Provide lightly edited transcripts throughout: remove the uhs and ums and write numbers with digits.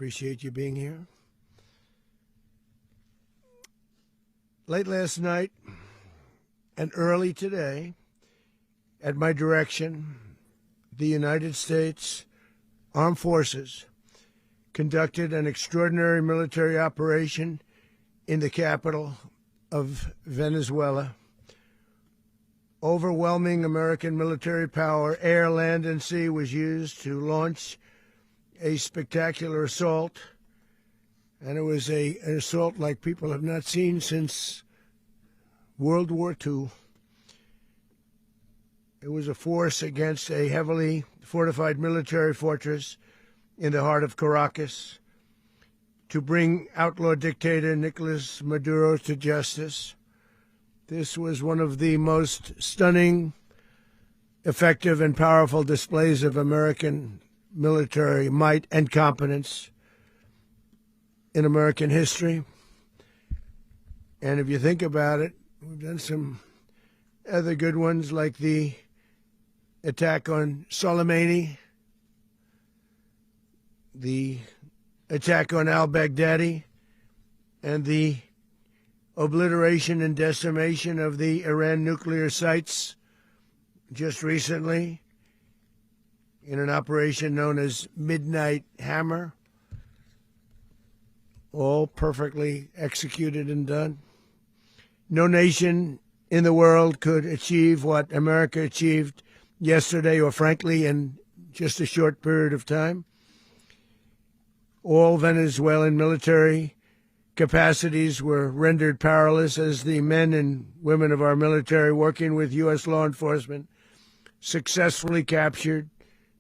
appreciate you being here. Late last night and early today, at my direction, the United States Armed Forces conducted an extraordinary military operation in the capital of Venezuela. Overwhelming American military power, air, land, and sea, was used to launch a spectacular assault. And it was an assault like people have not seen since World War II. It was a force against a heavily fortified military fortress in the heart of Caracas to bring outlaw dictator Nicolas Maduro to justice. This was one of the most stunning, effective, and powerful displays of American military might and competence in American history. And if you think about it, we've done some other good ones, like the attack on Soleimani, the attack on al-Baghdadi, and the obliteration and decimation of the Iran nuclear sites just recently in an operation known as Midnight Hammer, all perfectly executed and done. No nation in the world could achieve what America achieved yesterday, or frankly, in just a short period of time. All Venezuelan military capacities were rendered powerless as the men and women of our military, working with U.S. law enforcement, successfully captured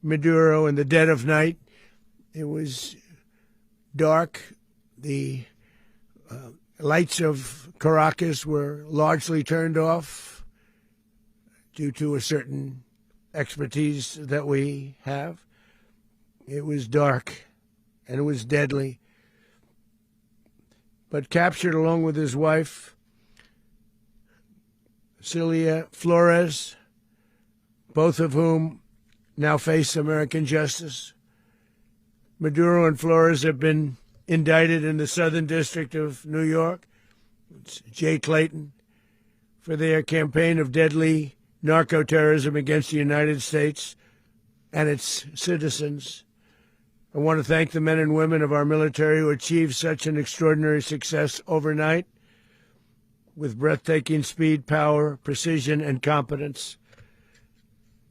Maduro in the dead of night. It was dark. The lights of Caracas were largely turned off due to a certain expertise that we have. It was dark and it was deadly. But captured along with his wife, Celia Flores, both of whom now face American justice. Maduro and Flores have been indicted in the Southern District of New York, Jay Clayton, for their campaign of deadly narco-terrorism against the United States and its citizens. I want to thank the men and women of our military who achieved such an extraordinary success overnight with breathtaking speed, power, precision, and competence.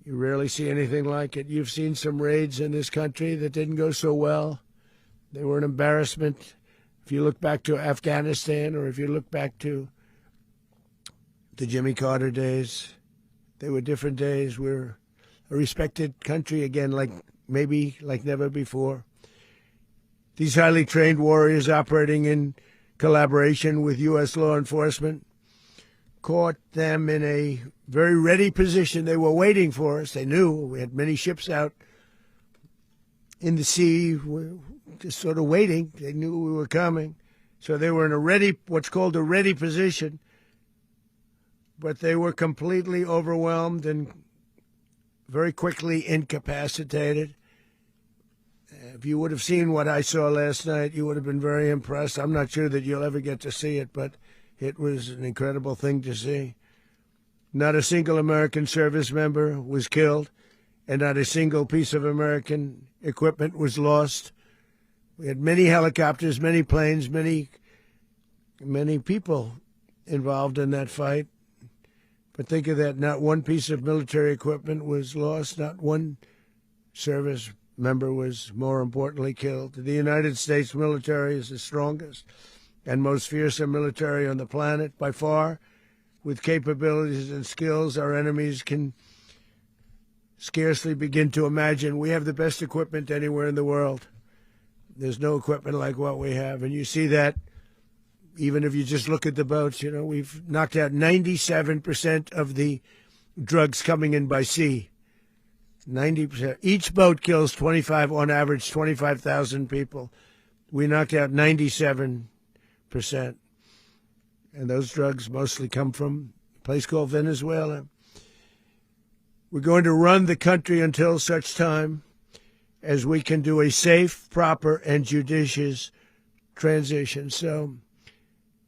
You rarely see anything like it. You've seen some raids in this country that didn't go so well. They were an embarrassment. If you look back to Afghanistan, or if you look back to the Jimmy Carter days, they were different days. We're a respected country again, maybe like never before. These highly trained warriors, operating in collaboration with U.S. law enforcement, caught them in a very ready position. They were waiting for us. They knew we had many ships out in the sea, just sort of waiting. They knew we were coming. So they were in what's called a ready position. But they were completely overwhelmed and very quickly incapacitated. If you would have seen what I saw last night, you would have been very impressed. I'm not sure that you'll ever get to see it, but it was an incredible thing to see. Not a single American service member was killed, and not a single piece of American equipment was lost. We had many helicopters, many planes, many people involved in that fight. But think of that, not one piece of military equipment was lost, not one service member was, more importantly, killed. The United States military is the strongest and most fearsome military on the planet, by far. With capabilities and skills our enemies can scarcely begin to imagine. We have the best equipment anywhere in the world. There's no equipment like what we have, and you see that even if you just look at the boats. We've knocked out 97% of the drugs coming in by sea. 90%. Each boat kills on average, 25,000 people. We knocked out 97%. And those drugs mostly come from a place called Venezuela. We're going to run the country until such time as we can do a safe, proper, and judicious transition. So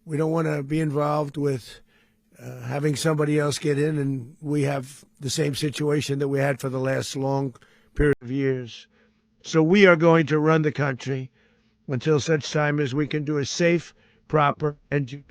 we don't want to be involved with having somebody else get in, and we have the same situation that we had for the last long period of years. So we are going to run the country until such time as we can do a safe, proper, and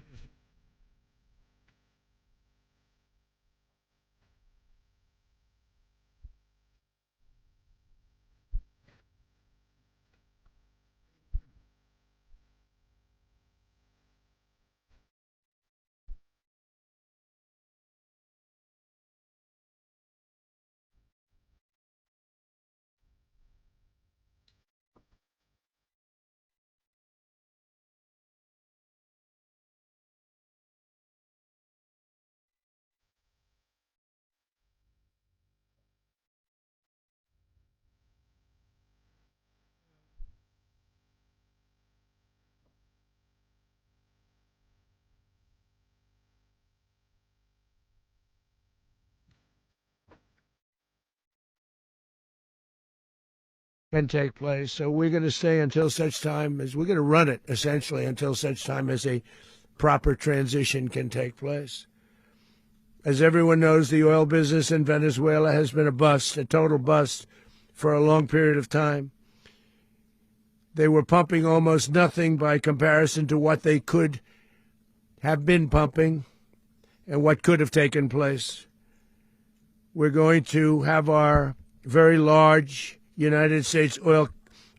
can take place. So we're going to stay until such time as we're going to run it, essentially, until such time as a proper transition can take place. As everyone knows, the oil business in Venezuela has been a bust, a total bust, for a long period of time. They were pumping almost nothing by comparison to what they could have been pumping and what could have taken place. We're going to have our very large United States oil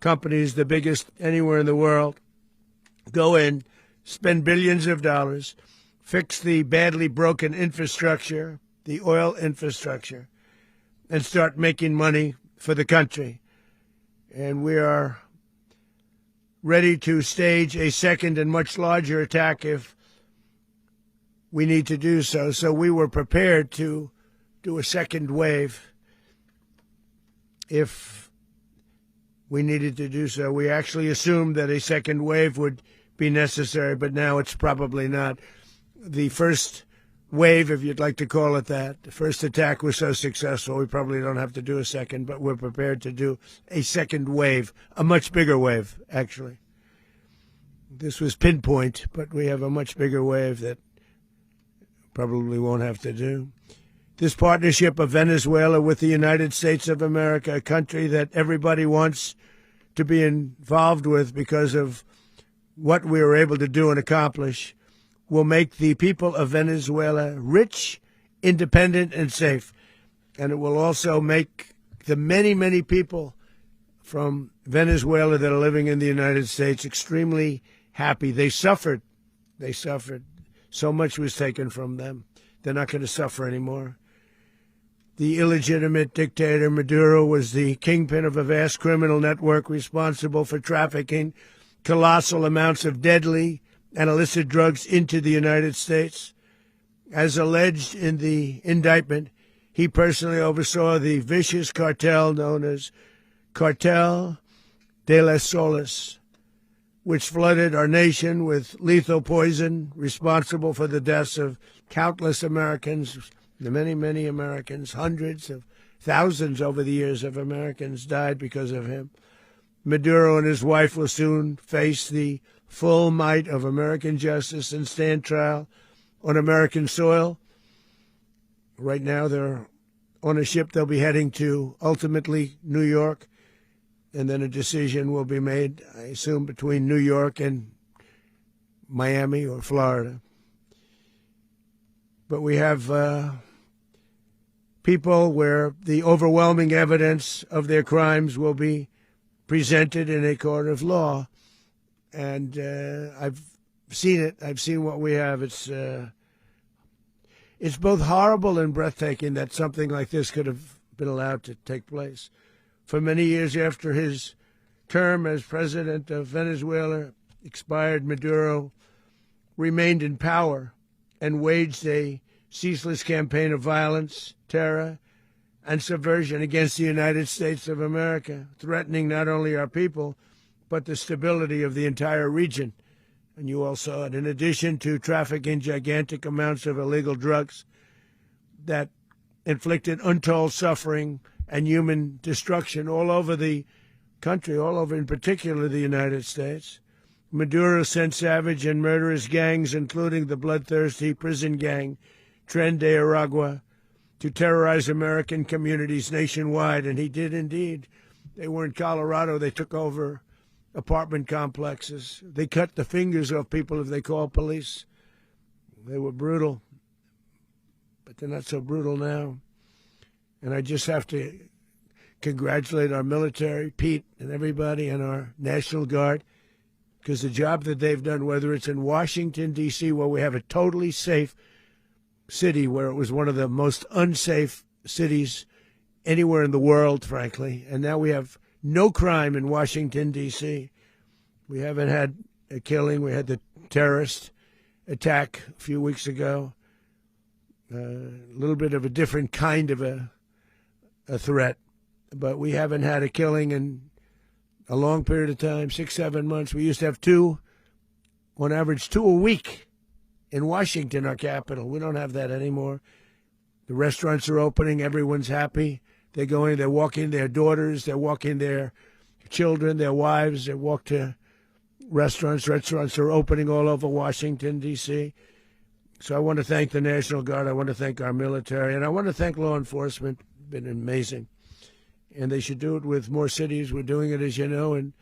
companies, the biggest anywhere in the world, go in, spend billions of dollars, fix the badly broken infrastructure, the oil infrastructure, and start making money for the country. And we are ready to stage a second and much larger attack if we need to do so. So we were prepared to do a second wave if we needed to do so. We actually assumed that a second wave would be necessary, but now it's probably not. The first wave, if you'd like to call it that, the first attack was so successful, we probably don't have to do a second, but we're prepared to do a second wave, a much bigger wave, actually. This was pinpoint, but we have a much bigger wave that probably won't have to do. This partnership of Venezuela with the United States of America, a country that everybody wants to be involved with because of what we were able to do and accomplish, will make the people of Venezuela rich, independent, and safe. And it will also make the many, many people from Venezuela that are living in the United States extremely happy. They suffered. They suffered. So much was taken from them. They're not going to suffer anymore. The illegitimate dictator Maduro was the kingpin of a vast criminal network responsible for trafficking colossal amounts of deadly and illicit drugs into the United States. As alleged in the indictment, he personally oversaw the vicious cartel known as Cartel de las Solas, which flooded our nation with lethal poison, responsible for the deaths of countless Americans, the many, many Americans. Hundreds of thousands over the years of Americans died because of him. Maduro and his wife will soon face the full might of American justice and stand trial on American soil. Right now, they're on a ship they'll be heading to, ultimately, New York, and then a decision will be made, I assume, between New York and Miami or Florida. But we have people where the overwhelming evidence of their crimes will be presented in a court of law. And I've seen it. I've seen what we have. It's both horrible and breathtaking that something like this could have been allowed to take place. For many years after his term as president of Venezuela expired, Maduro remained in power and waged a ceaseless campaign of violence, terror, and subversion against the United States of America, threatening not only our people, but the stability of the entire region. And you all saw it. In addition to trafficking gigantic amounts of illegal drugs that inflicted untold suffering and human destruction all over the country, all over, in particular the United States. Maduro sent savage and murderous gangs, including the bloodthirsty prison gang, Tren de Aragua, to terrorize American communities nationwide, and he did indeed. They were in Colorado. They took over apartment complexes. They cut the fingers off people if they called police. They were brutal, but they're not so brutal now. And I just have to congratulate our military, Pete and everybody, and our National Guard, because the job that they've done, whether it's in Washington, D.C., where we have a totally safe city, where it was one of the most unsafe cities anywhere in the world, frankly, and now we have no crime in Washington, D.C. We haven't had a killing. We had the terrorist attack a few weeks ago, a little bit of a different kind of a threat, but we haven't had a killing in a long period of time, 6-7 months. We used to have two, on average, 2 a week in Washington, our capital. We don't have that anymore. The restaurants are opening. Everyone's happy. They're going, they're walking their daughters, they're walking their children, their wives. They walk to restaurants. Restaurants are opening all over Washington, D.C. So I want to thank the National Guard. I want to thank our military. And I want to thank law enforcement. It's been amazing. And they should do it with more cities. We're doing it, as you know, and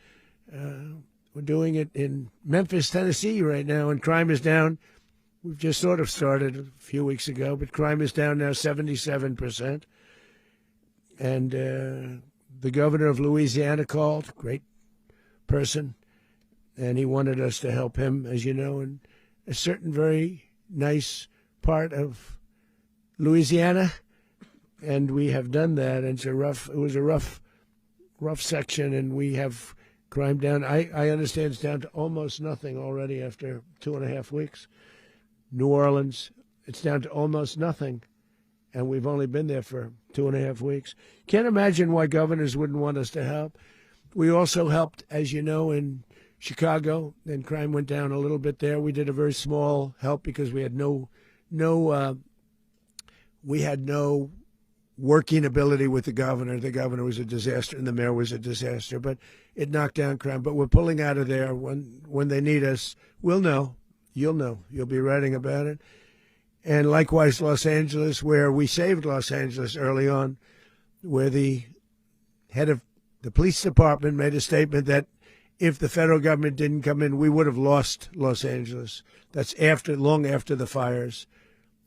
we're doing it in Memphis, Tennessee right now, and crime is down. We've just sort of started a few weeks ago, but crime is down now 77%. And the governor of Louisiana called, great person, and he wanted us to help him, as you know, in a certain very nice part of Louisiana. And we have done that. And it was a rough section, and we have crime down. I understand it's down to almost nothing already after 2.5 weeks. New Orleans, it's down to almost nothing, and we've only been there for 2.5 weeks. Can't imagine why governors wouldn't want us to help. We also helped, as you know, in Chicago, and crime went down a little bit there. We did a very small help because we had no working ability with the governor. The governor was a disaster, and the mayor was a disaster, but it knocked down crime. But we're pulling out of there. When they need us, we'll know. You'll know. You'll be writing about it. And likewise, Los Angeles, where we saved Los Angeles early on, where the head of the police department made a statement that if the federal government didn't come in, we would have lost Los Angeles. That's long after the fires.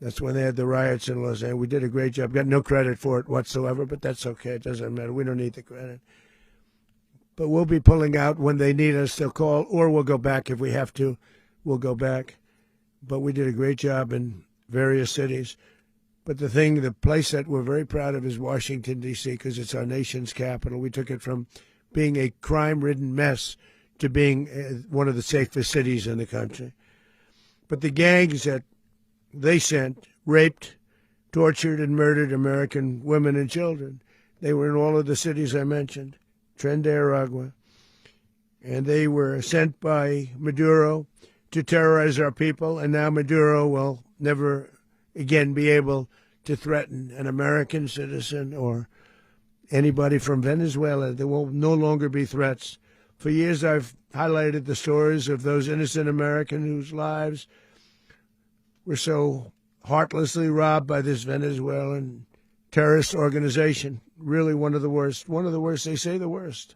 That's when they had the riots in Los Angeles. We did a great job. Got no credit for it whatsoever, but that's okay. It doesn't matter. We don't need the credit. But we'll be pulling out when they need us. They'll call, or we'll go back if we have to. We'll go back. But we did a great job in various cities. But the place that we're very proud of is Washington, D.C., because it's our nation's capital. We took it from being a crime-ridden mess to being one of the safest cities in the country. But the gangs that they sent raped, tortured, and murdered American women and children. They were in all of the cities I mentioned, Tren de Aragua. And they were sent by Maduro to terrorize our people, and now Maduro will never again be able to threaten an American citizen or anybody from Venezuela. There will no longer be threats. For years I've highlighted the stories of those innocent Americans whose lives were so heartlessly robbed by this Venezuelan terrorist organization. Really one of the worst. One of the worst, they say the worst.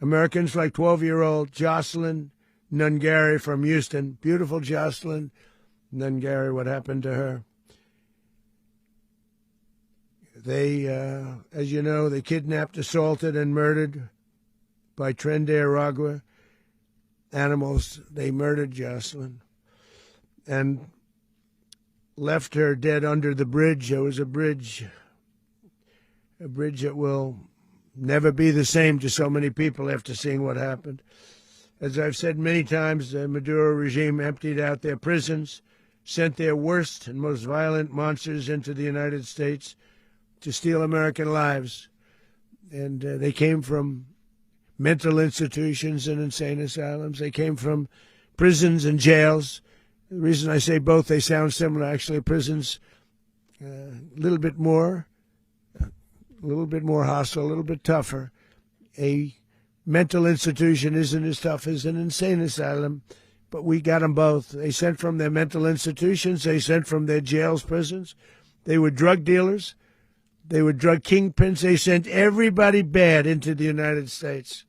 Americans like 12-year-old Jocelyn Nungari from Houston. Beautiful Jocelyn Nungari, what happened to her? They, as you know, they kidnapped, assaulted, and murdered by Tren de Aragua animals. They murdered Jocelyn and left her dead under the bridge. There was a bridge that will never be the same to so many people after seeing what happened. As I've said many times, the Maduro regime emptied out their prisons, sent their worst and most violent monsters into the United States to steal American lives. And they came from mental institutions and insane asylums. They came from prisons and jails. The reason I say both, they sound similar. Actually, prisons a little bit more hostile, a little bit tougher. A mental institution isn't as tough as an insane asylum, but we got them both. They sent from their mental institutions. They sent from their jails, prisons. They were drug dealers. They were drug kingpins. They sent everybody bad into the United States,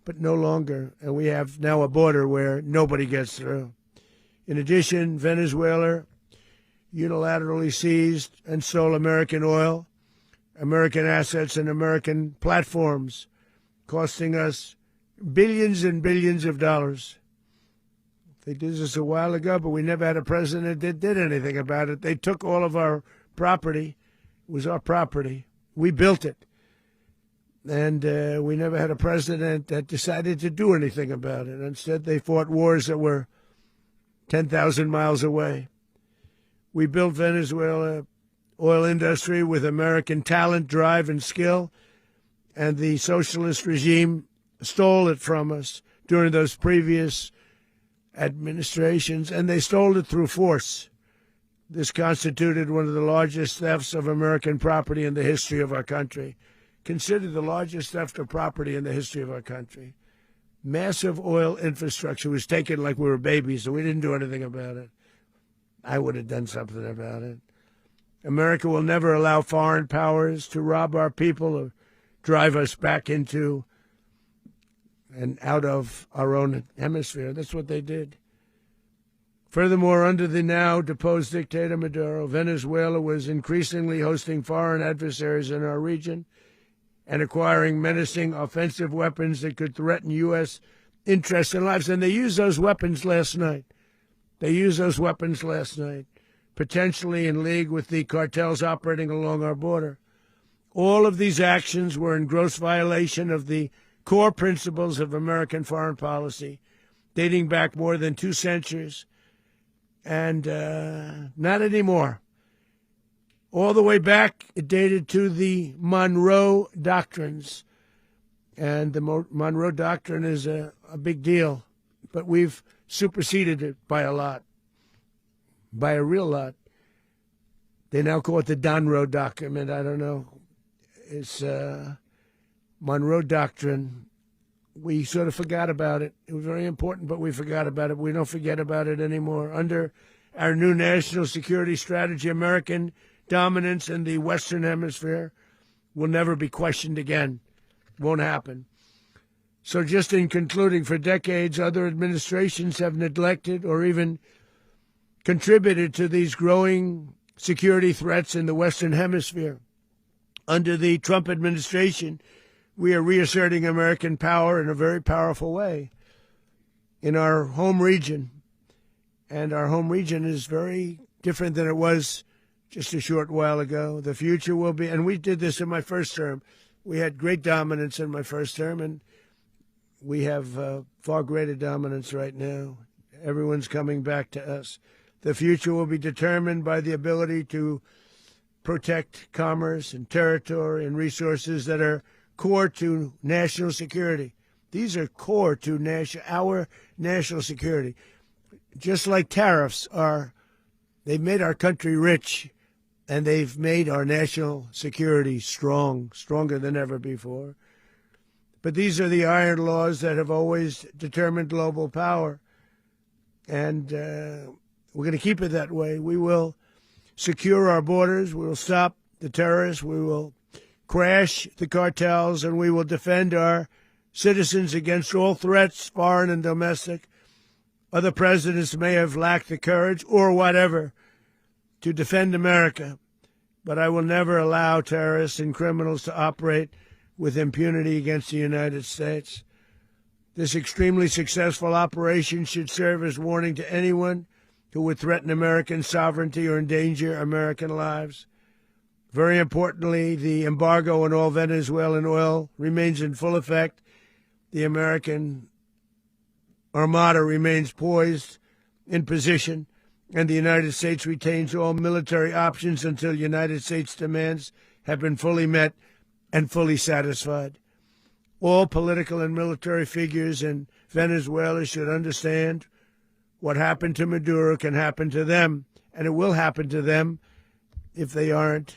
but no longer. And we have now a border where nobody gets through. In addition, Venezuela unilaterally seized and stole American oil, American assets, and American platforms, costing us billions and billions of dollars. They did this a while ago, but we never had a president that did anything about it. They took all of our property. It was our property. We built it. And we never had a president that decided to do anything about it. Instead, they fought wars that were 10,000 miles away. We built Venezuela oil industry with American talent, drive, and skill, and the socialist regime stole it from us during those previous administrations, and they stole it through force. This constituted one of the largest thefts of American property in the history of our country. Considered the largest theft of property in the history of our country. Massive oil infrastructure was taken like we were babies, and we didn't do anything about it. I would have done something about it. America will never allow foreign powers to rob our people or drive us back into and out of our own hemisphere. That's what they did. Furthermore, under the now deposed dictator Maduro, Venezuela was increasingly hosting foreign adversaries in our region and acquiring menacing offensive weapons that could threaten U.S. interests and lives. And they used those weapons last night. Potentially in league with the cartels operating along our border. All of these actions were in gross violation of the core principles of American foreign policy, dating back more than 2 centuries, and not anymore. All the way back, it dated to the Monroe Doctrines, and the Monroe Doctrine is a big deal, but we've superseded it by a lot, by a real lot. They now call it the Donroe Document. I don't know. It's Monroe Doctrine. We sort of forgot about it. It was very important, but we forgot about it. We don't forget about it anymore. Under our new national security strategy, American dominance in the Western Hemisphere will never be questioned again. Won't happen. So just in concluding, for decades, other administrations have neglected or even contributed to these growing security threats in the Western Hemisphere. Under the Trump administration, we are reasserting American power in a very powerful way in our home region. And our home region is very different than it was just a short while ago. The future will be, and we did this in my first term. We had great dominance in my first term, and we have far greater dominance right now. Everyone's coming back to us. The future will be determined by the ability to protect commerce and territory and resources that are core to national security. These are core to our national security. Just like tariffs are, they've made our country rich, and they've made our national security stronger than ever before. But these are the iron laws that have always determined global power, and we're going to keep it that way. We will secure our borders. We will stop the terrorists. We will crash the cartels, and we will defend our citizens against all threats, foreign and domestic. Other presidents may have lacked the courage or whatever to defend America, but I will never allow terrorists and criminals to operate with impunity against the United States. This extremely successful operation should serve as warning to anyone who would threaten American sovereignty or endanger American lives. Very importantly, the embargo on all Venezuelan oil remains in full effect. The American Armada remains poised in position, and the United States retains all military options until United States demands have been fully met and fully satisfied. All political and military figures in Venezuela should understand what happened to Maduro can happen to them, and it will happen to them if they aren't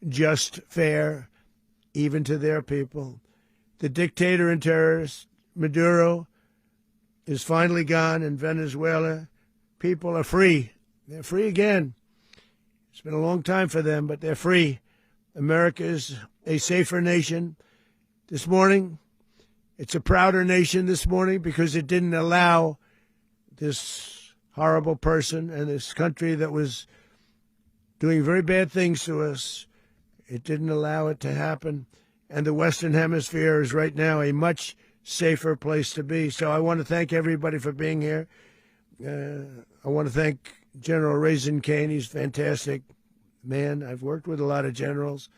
just fair, even to their people. The dictator and terrorist, Maduro, is finally gone in Venezuela. People are free. They're free again. It's been a long time for them, but they're free. America is a safer nation. This morning, it's a prouder nation this morning because it didn't allow this horrible person and this country that was doing very bad things to us. It didn't allow it to happen. And the Western Hemisphere is right now a much safer place to be. So I want to thank everybody for being here. I want to thank General Raisin Kane. He's a fantastic man. I've worked with a lot of generals.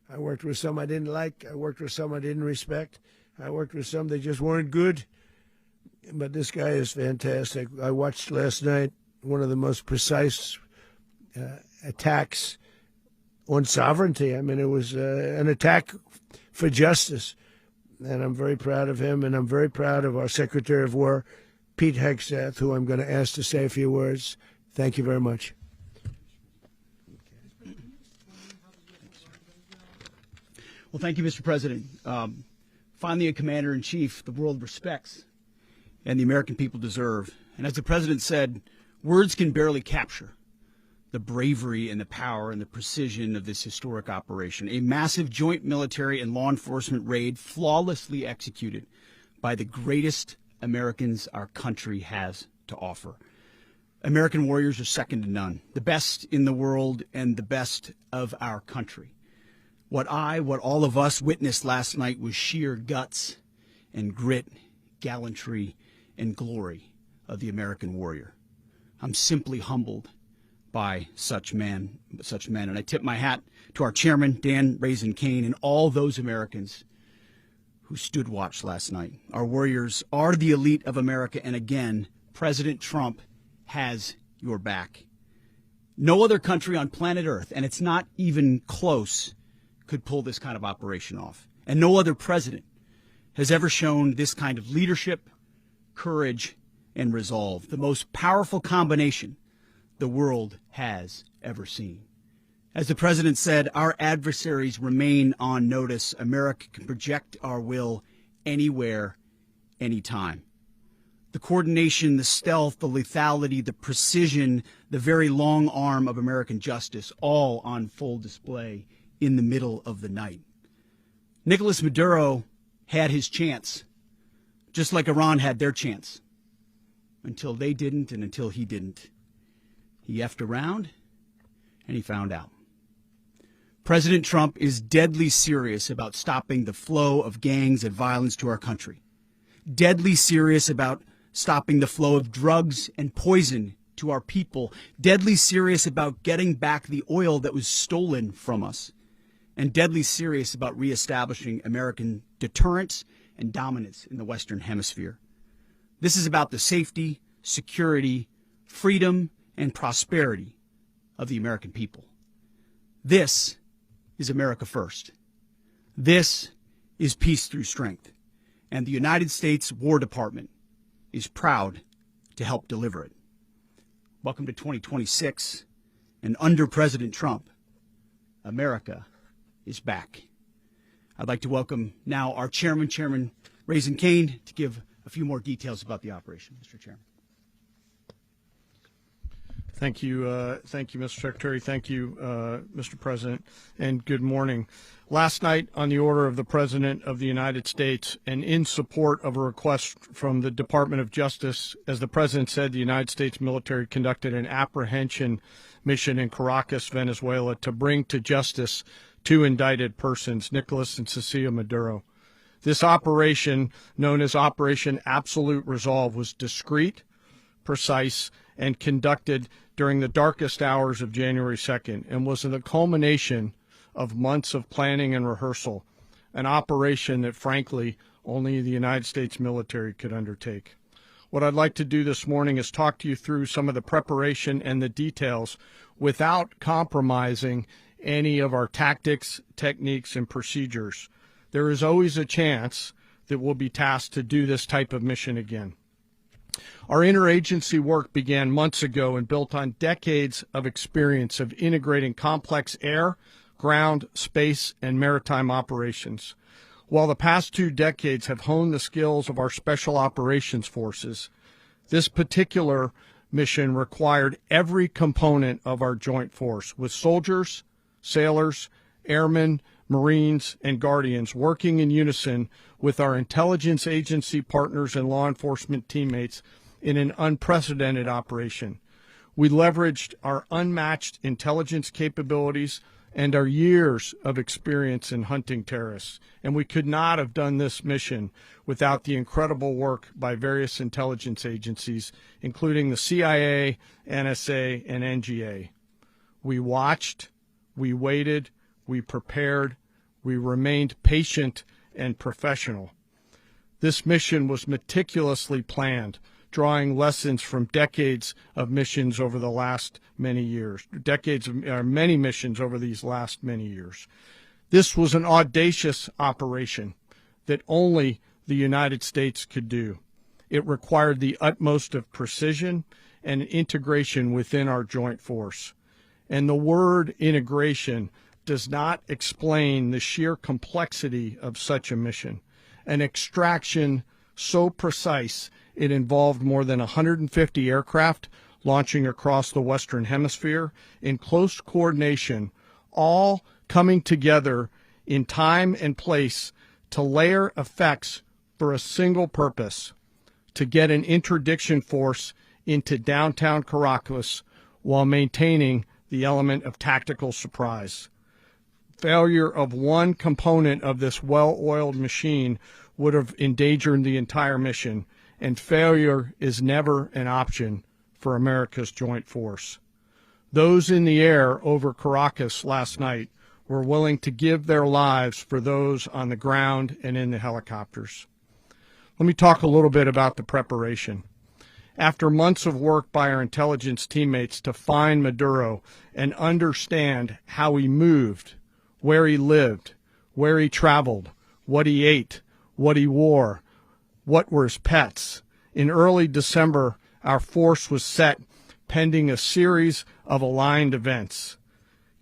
I worked with some I didn't like. I worked with some I didn't respect. I worked with some that just weren't good. But this guy is fantastic. I watched last night one of the most precise attacks on sovereignty. I mean, it was an attack for justice. And I'm very proud of him, and I'm very proud of our Secretary of War, Pete Hegseth, who I'm going to ask to say a few words. Thank you very much. Well, thank you, Mr. President. Finally, a commander-in-chief the world respects and the American people deserve. And as the President said, words can barely capture the bravery and the power and the precision of this historic operation. A massive joint military and law enforcement raid flawlessly executed by the greatest Americans our country has to offer. American warriors are second to none, the best in the world and the best of our country. What all of us witnessed last night was sheer guts and grit, gallantry, and glory of the American warrior. I'm simply humbled by such men. And I tip my hat to our chairman, Dan Raisin Kane, and all those Americans who stood watch last night. Our warriors are the elite of America, and again, President Trump has your back. No other country on planet Earth, and it's not even close, could pull this kind of operation off. And no other president has ever shown this kind of leadership, courage, and resolve, the most powerful combination the world has ever seen. As the President said, our adversaries remain on notice. America can project our will anywhere, anytime. The coordination, the stealth, the lethality, the precision, the very long arm of American justice, all on full display in the middle of the night. Nicolas Maduro had his chance, just like Iran had their chance, until they didn't and until he didn't. He effed around, and he found out. President Trump is deadly serious about stopping the flow of gangs and violence to our country. Deadly serious about stopping the flow of drugs and poison to our people. Deadly serious about getting back the oil that was stolen from us. And deadly serious about reestablishing American deterrence and dominance in the Western Hemisphere. This is about the safety, security, freedom, and prosperity of the American people. This is America first. This is peace through strength. And the United States War Department is proud to help deliver it. Welcome to 2026. And under President Trump, America is back. I'd like to welcome now our chairman, Chairman Raisin Kane, to give a few more details about the operation. Mr. Chairman. Thank you, Mr. Secretary. Thank you, Mr. President, and good morning. Last night, on the order of the President of the United States and in support of a request from the Department of Justice, as the President said, the United States military conducted an apprehension mission in Caracas, Venezuela, to bring to justice two indicted persons, Nicolas and Cecilia Maduro. This operation, known as Operation Absolute Resolve, was discreet, precise, and conducted during the darkest hours of January 2nd and was the culmination of months of planning and rehearsal, an operation that, frankly, only the United States military could undertake. What I'd like to do this morning is talk to you through some of the preparation and the details without compromising any of our tactics, techniques, and procedures. There is always a chance that we'll be tasked to do this type of mission again. Our interagency work began months ago and built on decades of experience of integrating complex air, ground, space, and maritime operations. While the past 2 decades have honed the skills of our special operations forces, this particular mission required every component of our joint force, with soldiers, sailors, airmen, Marines, and Guardians working in unison with our intelligence agency partners and law enforcement teammates in an unprecedented operation. We leveraged our unmatched intelligence capabilities and our years of experience in hunting terrorists, and we could not have done this mission without the incredible work by various intelligence agencies, including the CIA, NSA, and NGA. We watched, we waited, we prepared, we remained patient and professional. This mission was meticulously planned, drawing lessons from decades of missions over the last many years, many missions over these last many years. This was an audacious operation that only the United States could do. It required the utmost of precision and integration within our joint force. And the word integration does not explain the sheer complexity of such a mission. An extraction so precise it involved more than 150 aircraft launching across the Western Hemisphere in close coordination, all coming together in time and place to layer effects for a single purpose: to get an interdiction force into downtown Caracas while maintaining the element of tactical surprise. Failure of one component of this well-oiled machine would have endangered the entire mission, and failure is never an option for America's joint force. Those in the air over Caracas last night were willing to give their lives for those on the ground and in the helicopters. Let me talk a little bit about the preparation. After months of work by our intelligence teammates to find Maduro and understand how he moved, where he lived, where he traveled, what he ate, what he wore, what were his pets, in early December, our force was set pending a series of aligned events.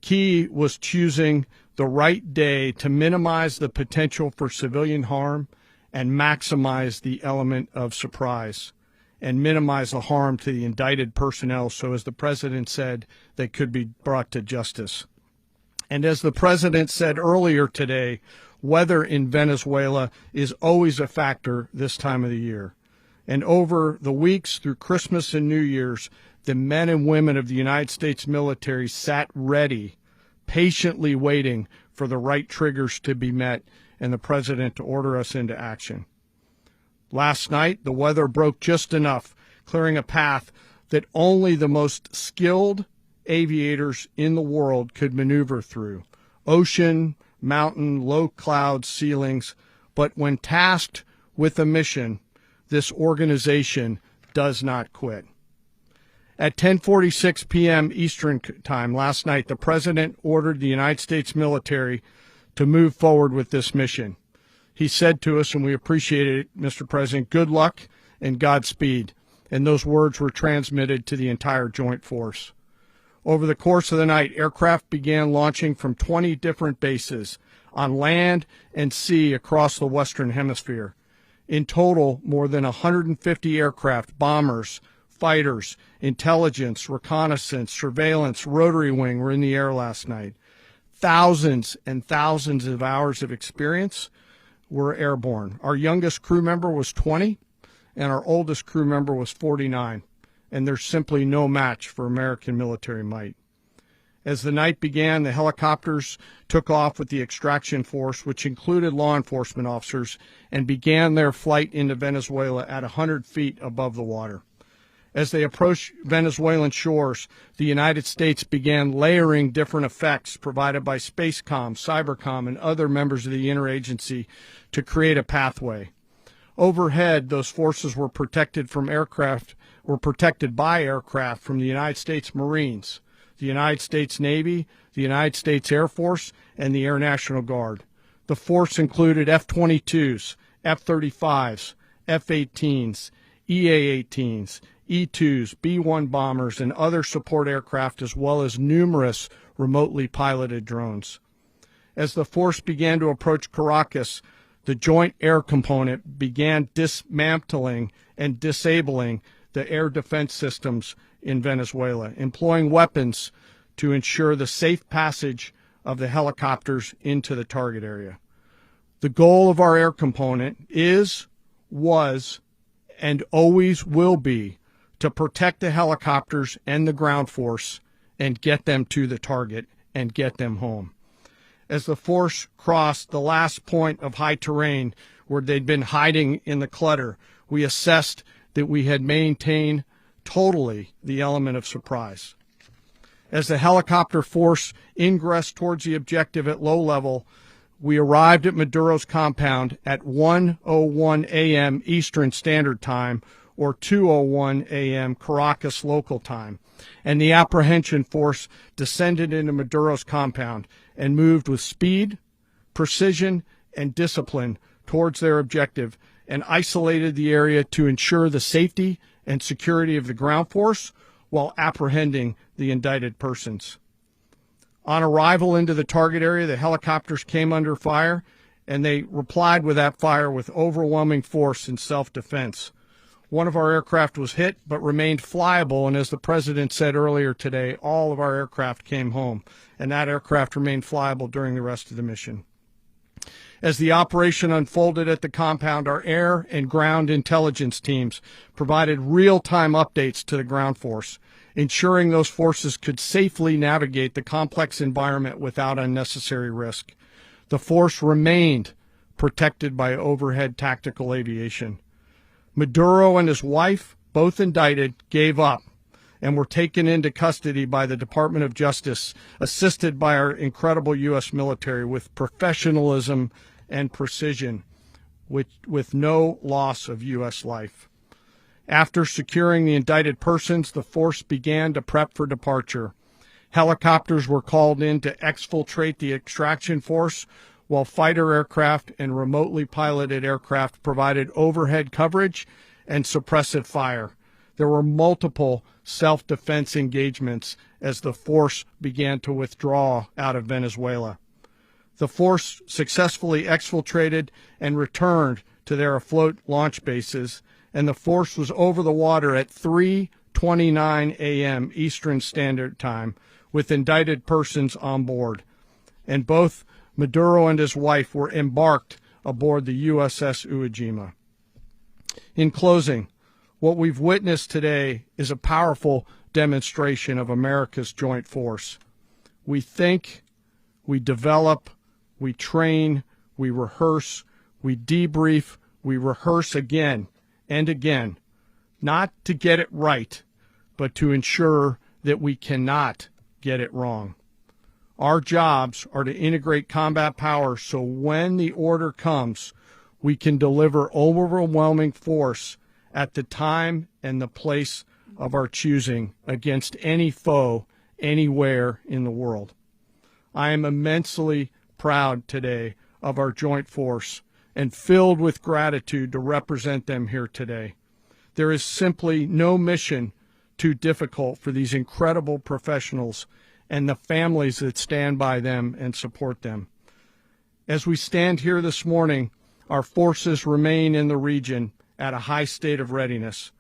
Key was choosing the right day to minimize the potential for civilian harm and maximize the element of surprise, and minimize the harm to the indicted personnel so, as the president said, they could be brought to justice. And as the president said earlier today, weather in Venezuela is always a factor this time of the year. And over the weeks through Christmas and New Year's, the men and women of the United States military sat ready, patiently waiting for the right triggers to be met and the president to order us into action. Last night, the weather broke just enough, clearing a path that only the most skilled aviators in the world could maneuver through. Ocean, mountain, low cloud ceilings, but when tasked with a mission, this organization does not quit. At 10:46 p.m. Eastern Time last night, the president ordered the United States military to move forward with this mission. He said to us, and we appreciate it, Mr. President, good luck and Godspeed. And those words were transmitted to the entire joint force. Over the course of the night, aircraft began launching from 20 different bases on land and sea across the Western Hemisphere. In total, more than 150 aircraft, bombers, fighters, intelligence, reconnaissance, surveillance, rotary wing were in the air last night. Thousands and thousands of hours of experience were airborne. Our youngest crew member was 20, and our oldest crew member was 49, and there's simply no match for American military might. As the night began, the helicopters took off with the extraction force, which included law enforcement officers, and began their flight into Venezuela at 100 feet above the water. As they approached Venezuelan shores, the United States began layering different effects provided by Spacecom, Cybercom, and other members of the interagency to create a pathway. Overhead, those forces were protected by aircraft from the United States Marines, the United States Navy, the United States Air Force, and the Air National Guard. The force included F-22s, F-35s, F-18s, EA-18s, E-2s, B-1 bombers, and other support aircraft, as well as numerous remotely piloted drones. As the force began to approach Caracas, the Joint Air Component began dismantling and disabling the air defense systems in Venezuela, employing weapons to ensure the safe passage of the helicopters into the target area. The goal of our air component is, was, and always will be to protect the helicopters and the ground force and get them to the target and get them home. As the force crossed the last point of high terrain where they'd been hiding in the clutter, we assessed that we had maintained totally the element of surprise. As the helicopter force ingressed towards the objective at low level, we arrived at Maduro's compound at 1:01 a.m. Eastern Standard Time, or 2:01 a.m. Caracas local time, and the apprehension force descended into Maduro's compound and moved with speed, precision, and discipline towards their objective and isolated the area to ensure the safety and security of the ground force while apprehending the indicted persons. On arrival into the target area, the helicopters came under fire, and they replied with that fire with overwhelming force in self-defense. One of our aircraft was hit but remained flyable, and as the President said earlier today, all of our aircraft came home, and that aircraft remained flyable during the rest of the mission. As the operation unfolded at the compound, our air and ground intelligence teams provided real-time updates to the ground force, ensuring those forces could safely navigate the complex environment without unnecessary risk. The force remained protected by overhead tactical aviation. Maduro and his wife, both indicted, gave up and were taken into custody by the Department of Justice, assisted by our incredible U.S. military with professionalism and precision, with no loss of U.S. life. After securing the indicted persons, the force began to prep for departure. Helicopters were called in to exfiltrate the extraction force, while fighter aircraft and remotely piloted aircraft provided overhead coverage and suppressive fire. There were multiple self-defense engagements as the force began to withdraw out of Venezuela. The force successfully exfiltrated and returned to their afloat launch bases, and the force was over the water at 3:29 a.m. Eastern Standard Time with indicted persons on board. And both Maduro and his wife were embarked aboard the USS Iwo Jima. In closing, what we've witnessed today is a powerful demonstration of America's joint force. We think, we develop, we train, we rehearse, we debrief, we rehearse again and again, not to get it right, but to ensure that we cannot get it wrong. Our jobs are to integrate combat power so when the order comes, we can deliver overwhelming force at the time and the place of our choosing against any foe anywhere in the world. I am immensely proud today of our joint force and filled with gratitude to represent them here today. There is simply no mission too difficult for these incredible professionals and the families that stand by them and support them. As we stand here this morning, our forces remain in the region at a high state of readiness,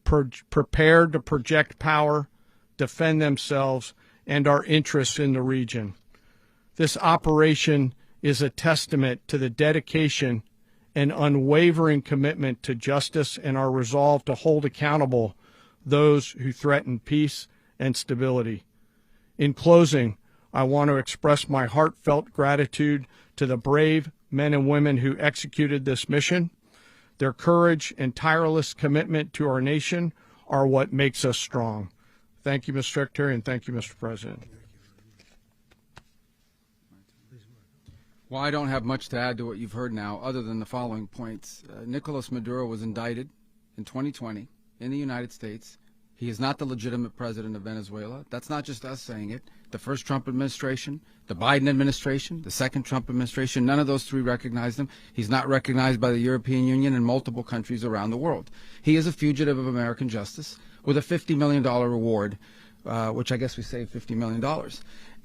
prepared to project power, defend themselves, and our interests in the region. This operation is a testament to the dedication and unwavering commitment to justice and our resolve to hold accountable those who threaten peace and stability. In closing, I want to express my heartfelt gratitude to the brave men and women who executed this mission. Their courage and tireless commitment to our nation are what makes us strong. Thank you, Mr. Secretary, and thank you, Mr. President. Well, I don't have much to add to what you've heard now, other than the following points. Nicolas Maduro was indicted in 2020 in the United States. He is not the legitimate president of Venezuela. That's not just us saying it. The first Trump administration, the Biden administration, the second Trump administration, none of those three recognized him. He's not recognized by the European Union and multiple countries around the world. He is a fugitive of American justice with a $50 million reward which I guess we saved $50 million.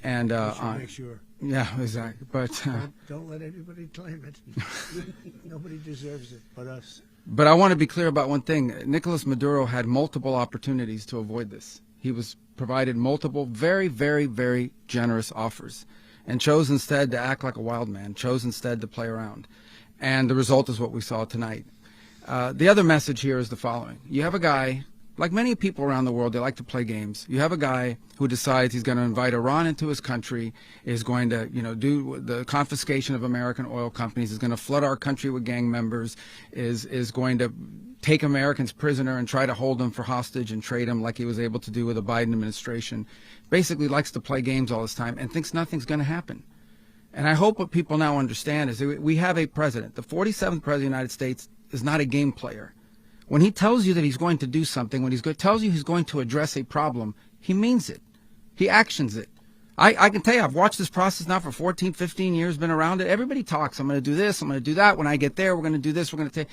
And Make sure. yeah, exactly. But Don't let anybody claim it. Nobody deserves it but us. But I want to be clear about one thing. Nicolas Maduro had multiple opportunities to avoid this. He was provided multiple very, very, very generous offers and chose instead to act like a wild man, chose instead to play around. And the result is what we saw tonight. The other message here is the following. You have a guy, like many people around the world, they like to play games. You have a guy who decides he's going to invite Iran into his country, is going to, do the confiscation of American oil companies, is going to flood our country with gang members, is going to take Americans prisoner and try to hold them for hostage and trade them like he was able to do with the Biden administration. Basically likes to play games all this time and thinks nothing's going to happen. And I hope what people now understand is that we have a president. The 47th president of the United States is not a game player. When he tells you that he's going to do something, when tells you he's going to address a problem, he means it. He actions it. I can tell you, I've watched this process now for 14, 15 years, been around it. Everybody talks. I'm going to do this. I'm going to do that. When I get there, we're going to do this. We're going to take.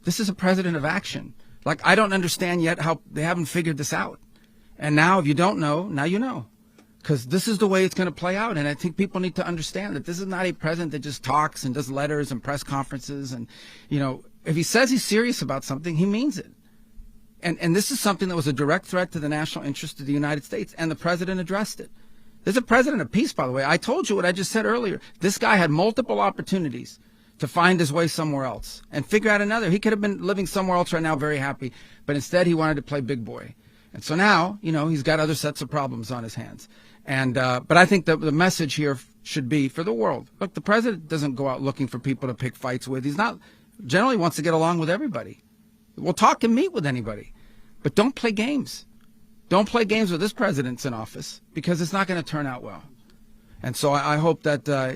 This is a president of action. Like, I don't understand yet how they haven't figured this out. And now, if you don't know, now you know. Because this is the way it's going to play out. And I think people need to understand that this is not a president that just talks and does letters and press conferences. And, if he says he's serious about something, he means it. And this is something that was a direct threat to the national interest of the United States, and the president addressed it. There's a president of peace, by the way. I told you what I just said earlier. This guy had multiple opportunities to find his way somewhere else and figure out another. He could have been living somewhere else right now very happy, but instead he wanted to play big boy. And so now, he's got other sets of problems on his hands. And but I think that the message here should be for the world. Look, the president doesn't go out looking for people to pick fights with. He's not generally wants to get along with everybody. We'll talk and meet with anybody, but don't play games. Don't play games with this president's in office, because it's not going to turn out well. And so I hope that I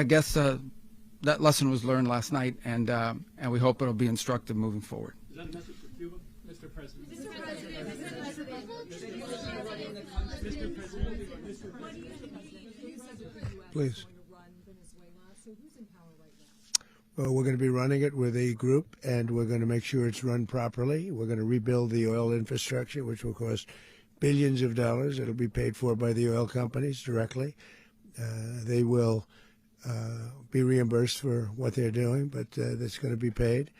guess that lesson was learned last night, and we hope it'll be instructive moving forward. Is that a message for Cuba, Mr. President? Please. Well, we're going to be running it with a group, and we're going to make sure it's run properly. We're going to rebuild the oil infrastructure, which will cost billions of dollars. It'll be paid for by the oil companies directly. They will be reimbursed for what they're doing, but that's going to be paid.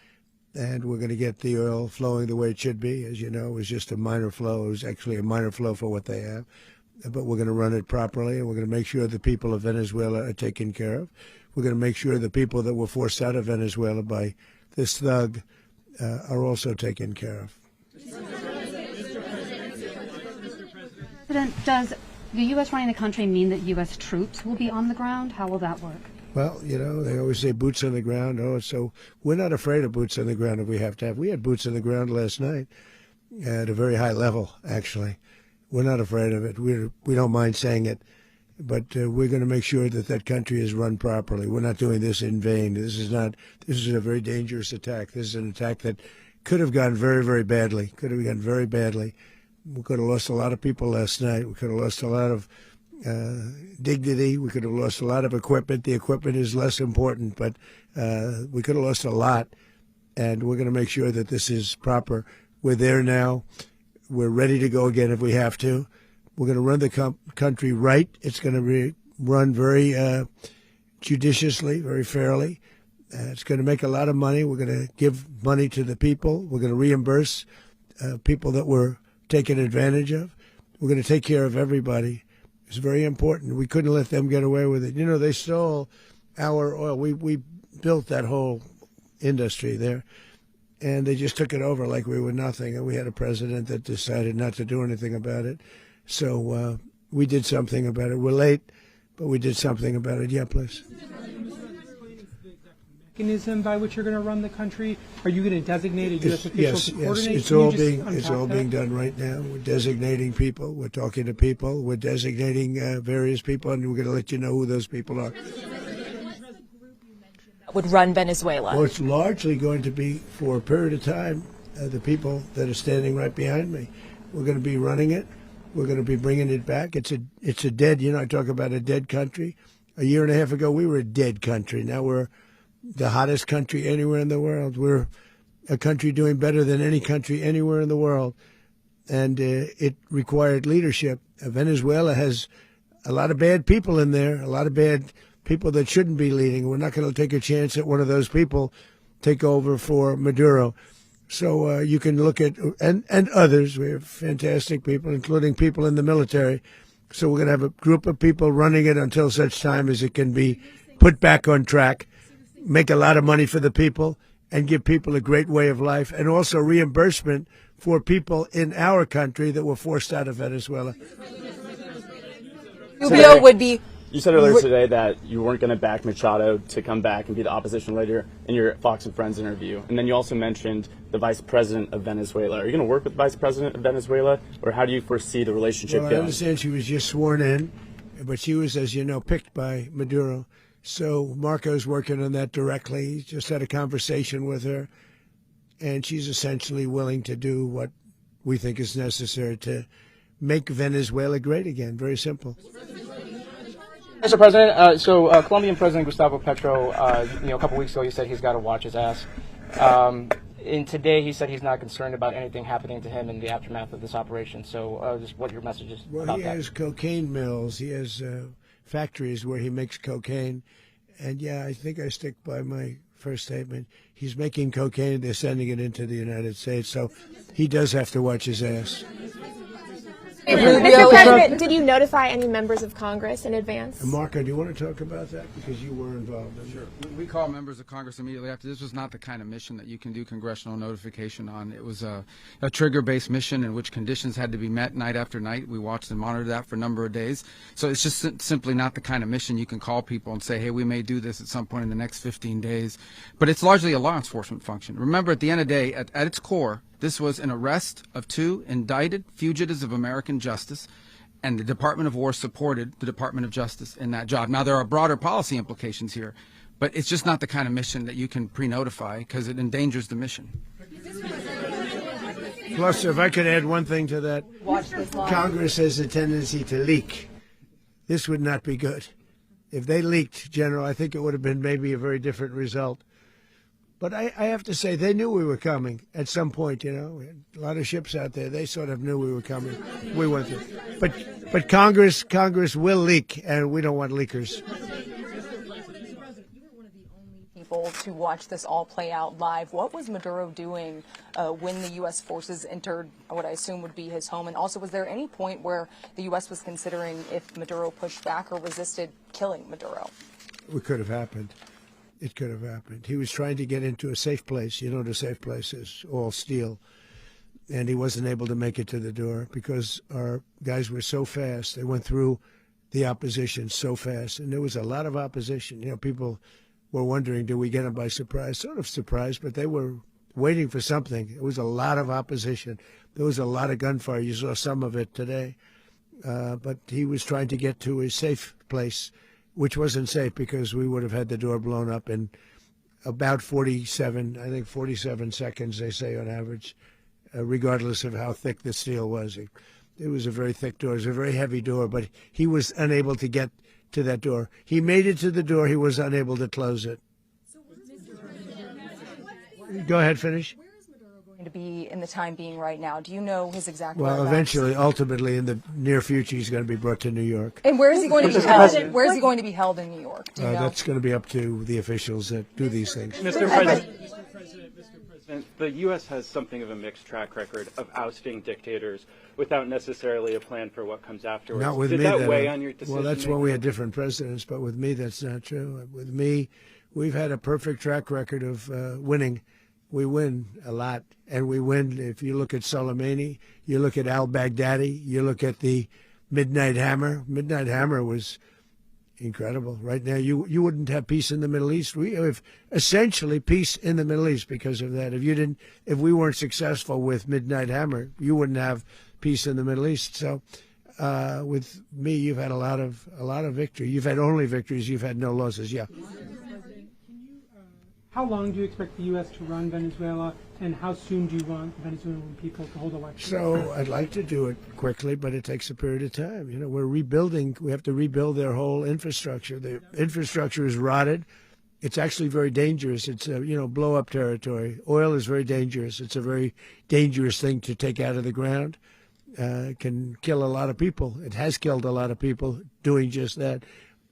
And we're going to get the oil flowing the way it should be. As you know, it was just a minor flow. It was actually a minor flow for what they have. But we're going to run it properly, and we're going to make sure the people of Venezuela are taken care of. We're going to make sure the people that were forced out of Venezuela by this thug are also taken care of. President, does the U.S. running the country mean that U.S. troops will be on the ground? How will that work? Well, they always say boots on the ground. Oh, so we're not afraid of boots on the ground if we have to have. We had boots on the ground last night at a very high level, actually. We're not afraid of it. We don't mind saying it. But we're going to make sure that that country is run properly. We're not doing this in vain. This is a very dangerous attack. This is an attack that could have gone very, very badly. Could have gone very badly. We could have lost a lot of people last night. We could have lost a lot of dignity. We could have lost a lot of equipment. The equipment is less important, but we could have lost a lot. And we're going to make sure that this is proper. We're there now. We're ready to go again if we have to. We're going to run the country right. It's going to be run very judiciously, very fairly. It's going to make a lot of money. We're going to give money to the people. We're going to reimburse people that were taken advantage of. We're going to take care of everybody. It's very important. We couldn't let them get away with it. They stole our oil. We built that whole industry there, and they just took it over like we were nothing. And we had a president that decided not to do anything about it. So we did something about it. We're late, but we did something about it. Yeah, please. Mechanism by which you're going to run the country? Are you going to designate a U.S. official to coordinate? Yes, it's all being done right now. We're designating people. We're talking to people. We're designating various people, and we're going to let you know who those people are. Would run Venezuela? Well, it's largely going to be for a period of time the people that are standing right behind me. We're going to be running it. We're going to be bringing it back. It's a dead, I talk about a dead country. A year and a half ago, we were a dead country. Now we're the hottest country anywhere in the world. We're a country doing better than any country anywhere in the world. and it required leadership. Venezuela has a lot of bad people in there, a lot of bad people that shouldn't be leading. We're not going to take a chance that one of those people take over for Maduro. So you can look at, and others, we have fantastic people, including people in the military. So we're going to have a group of people running it until such time as it can be put back on track, make a lot of money for the people, and give people a great way of life, and also reimbursement for people in our country that were forced out of Venezuela. Rubio would be. You said earlier today that you weren't going to back Machado to come back and be the opposition leader in your Fox and Friends interview. And then you also mentioned the vice president of Venezuela. Are you going to work with the vice president of Venezuela, or how do you foresee the relationship going? I understand she was just sworn in, but she was, as you know, picked by Maduro. So Marco's working on that directly. He just had a conversation with her, and she's essentially willing to do what we think is necessary to make Venezuela great again. Very simple. Mr. President, Colombian President Gustavo Petro, a couple weeks ago, he said he's got to watch his ass. And today, he said he's not concerned about anything happening to him in the aftermath of this operation. So, just what your message is about that? He has cocaine mills. He has factories where he makes cocaine. And, yeah, I think I stick by my first statement. He's making cocaine. They're sending it into the United States. So he does have to watch his ass. Mr. President, did you notify any members of Congress in advance? Marco, do you want to talk about that? Because you were involved in it. Sure. We call members of Congress immediately after. This was not the kind of mission that you can do congressional notification on. It was a trigger-based mission in which conditions had to be met night after night. We watched and monitored that for a number of days. So it's just simply not the kind of mission you can call people and say, hey, we may do this at some point in the next 15 days. But it's largely a law enforcement function. Remember, at the end of the day, at its core, this was an arrest of 2 indicted fugitives of American justice, and the Department of War supported the Department of Justice in that job. Now, there are broader policy implications here, but it's just not the kind of mission that you can pre-notify because it endangers the mission. Plus, if I could add one thing to that, Congress has a tendency to leak. This would not be good. If they leaked, General, I think it would have been maybe a very different result. But I have to say, they knew we were coming at some point, We had a lot of ships out there. They sort of knew we were coming. We went through. But Congress will leak, and we don't want leakers. People to watch this all play out live. What was Maduro doing when the U.S. forces entered what I assume would be his home? And also, was there any point where the U.S. was considering if Maduro pushed back or resisted killing Maduro? It could have happened. It could have happened. He was trying to get into a safe place. The safe place is all steel. And he wasn't able to make it to the door because our guys were so fast. They went through the opposition so fast. And there was a lot of opposition. People were wondering, do we get them by surprise? Sort of surprised, but they were waiting for something. It was a lot of opposition. There was a lot of gunfire. You saw some of it today. But he was trying to get to a safe place, which wasn't safe because we would have had the door blown up in about 47 seconds, they say on average, regardless of how thick the steel was. It was a very thick door. It was a very heavy door, but he was unable to get to that door. He made it to the door. He was unable to close it. Go ahead, finish. To be in the time being right now. Do you know his exact Well, eventually, ultimately, in the near future, he's going to be brought to New York. And where is he going to be held? Where is he going to be held in New York? Do you know? That's going to be up to the officials that do these things. Mr. President, the U.S. has something of a mixed track record of ousting dictators without necessarily a plan for what comes afterwards. Not with Did me. that weigh on your decision? Well, that's when we had different presidents, but with me, that's not true. With me, we've had a perfect track record of winning. We win a lot, and we win. If you look at Soleimani, you look at al-Baghdadi, you look at the Midnight Hammer. Midnight Hammer was incredible. Right now, you wouldn't have peace in the Middle East. We have essentially peace in the Middle East because of that. If we weren't successful with Midnight Hammer, you wouldn't have peace in the Middle East. So, with me, you've had a lot of victory. You've had only victories. You've had no losses. Yeah. How long do you expect the U.S. to run Venezuela, and how soon do you want Venezuelan people to hold elections? So I'd like to do it quickly, but it takes a period of time. We're rebuilding. We have to rebuild their whole infrastructure. The infrastructure is rotted. It's actually very dangerous. It's blow-up territory. Oil is very dangerous. It's a very dangerous thing to take out of the ground. can kill a lot of people. It has killed a lot of people doing just that.